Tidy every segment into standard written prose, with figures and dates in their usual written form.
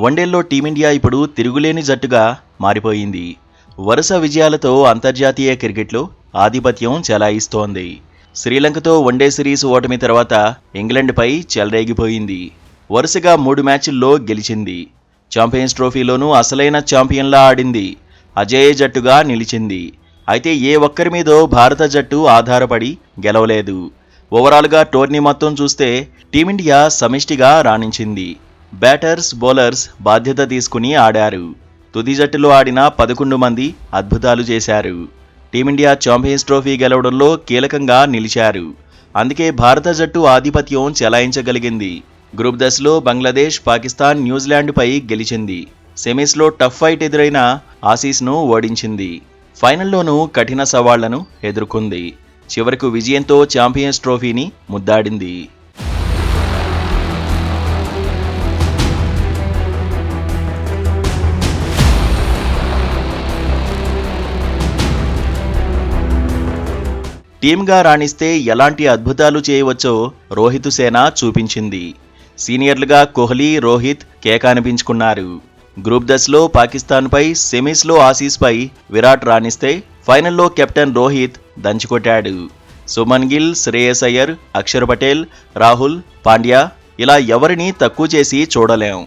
వన్డేల్లో టీమిండియా ఇప్పుడు తిరుగులేని జట్టుగా మారిపోయింది. వరుస విజయాలతో అంతర్జాతీయ క్రికెట్లో ఆధిపత్యం చెలాయిస్తోంది. శ్రీలంకతో వన్డే సిరీస్ ఓటమి తర్వాత ఇంగ్లాండ్పై చెలరేగిపోయింది. వరుసగా 3 మ్యాచ్ల్లో గెలిచింది. ఛాంపియన్స్ ట్రోఫీలోనూ అసలైన ఛాంపియన్లా ఆడింది. అజేయ జట్టుగా నిలిచింది. అయితే ఏ ఒక్కరి మీదో భారత జట్టు ఆధారపడి గెలవలేదు. ఓవరాల్గా టోర్నీ మొత్తం చూస్తే టీమిండియా సమిష్టిగా రాణించింది. బ్యాటర్స్, బౌలర్స్ బాధ్యత తీసుకుని ఆడారు. తుది జట్టులో ఆడిన 11 మంది అద్భుతాలు చేశారు. టీమిండియా ఛాంపియన్స్ ట్రోఫీ గెలవడంలో కీలకంగా నిలిచారు. అందుకే భారత జట్టు ఆధిపత్యం చెలాయించగలిగింది. గ్రూప్ దశలో బంగ్లాదేశ్, పాకిస్తాన్, న్యూజిలాండ్పై గెలిచింది. సెమీస్లో టఫ్ ఫైట్ ఎదురైన ఆసీస్ను ఓడించింది. ఫైనల్లోనూ కఠిన సవాళ్లను ఎదుర్కొంది. చివరకు విజయంతో ఛాంపియన్స్ ట్రోఫీని ముద్దాడింది. టీమ్గా రాణిస్తే ఎలాంటి అద్భుతాలు చేయవచ్చో రోహిత్ సేన చూపించింది. సీనియర్లుగా కోహ్లీ, రోహిత్ కేక అనిపించుకున్నారు. గ్రూప్ దశలో పాకిస్తాన్పై, సెమీస్లో ఆసీస్పై విరాట్ రాణిస్తే ఫైనల్లో కెప్టెన్ రోహిత్ దంచికొట్టాడు. సుమన్ గిల్, శ్రేయస్ అయ్యర్, అక్షర్ పటేల్, రాహుల్, పాండ్యా ఇలా ఎవరిని తక్కువ చేసి చూడలేం.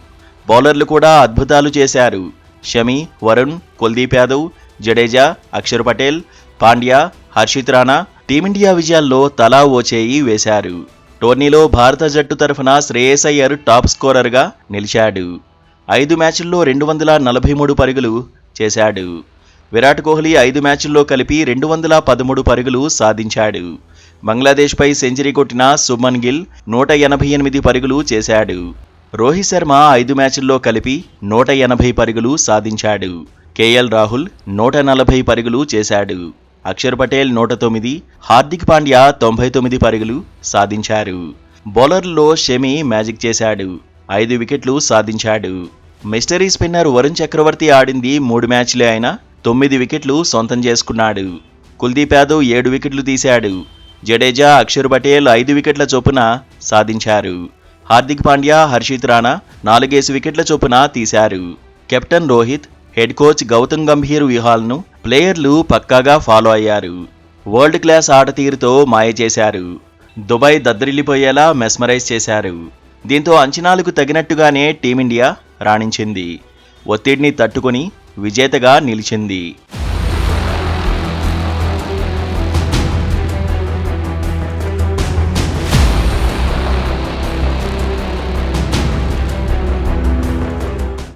బౌలర్లు కూడా అద్భుతాలు చేశారు. షమి, వరుణ్, కుల్దీప్ యాదవ్, జడేజా, అక్షర్ పటేల్, పాండ్యా, హర్షిత్ రాణా టీమిండియా విజయాల్లో తలా ఓ చేయి వేశారు. టోర్నీలో భారత జట్టు తరఫున శ్రేయస్ అయ్యర్ టాప్ స్కోరర్గా నిలిచాడు. 5 మ్యాచ్ల్లో 243 పరుగులు చేశాడు. విరాట్ కోహ్లీ 5 మ్యాచ్ల్లో కలిపి 213 పరుగులు సాధించాడు. బంగ్లాదేశ్పై సెంచరీ కొట్టిన సుమన్ గిల్ 188 పరుగులు చేశాడు. రోహిత్ శర్మ 5 మ్యాచ్ల్లో కలిపి 180 పరుగులు సాధించాడు. కేఎల్ రాహుల్ 140 పరుగులు చేశాడు. అక్షర్ పటేల్ 109, హార్దిక్ పాండ్యా 99 పరుగులు సాధించారు. బౌలర్లలో షమి మ్యాజిక్ చేశాడు. 5 వికెట్లు సాధించాడు. మిస్టరీ స్పిన్నర్ వరుణ్ చక్రవర్తి ఆడింది 3 మ్యాచ్లే అయినా 9 వికెట్లు సొంతం చేసుకున్నాడు. కుల్దీప్ యాదవ్ 7 వికెట్లు తీశాడు. జడేజా, అక్షర్ పటేల్ 5 వికెట్ల చొప్పున సాధించారు. హార్దిక్ పాండ్యా, హర్షిత్ రాణా 4 వికెట్ల చొప్పున తీశారు. Captain Rohit, head coach Gautam Gambhir వ్యూహాలను ప్లేయర్లు పక్కాగా ఫాలో అయ్యారు. వరల్డ్ క్లాస్ ఆట తీరుతో మాయ చేశారు. దుబాయ్ దద్దరిల్లిపోయేలా మెస్మరైజ్ చేశారు. దీంతో అంచనాలకు తగినట్టుగానే టీమిండియా రాణించింది. ఒత్తిడిని తట్టుకొని విజేతగా నిలిచింది.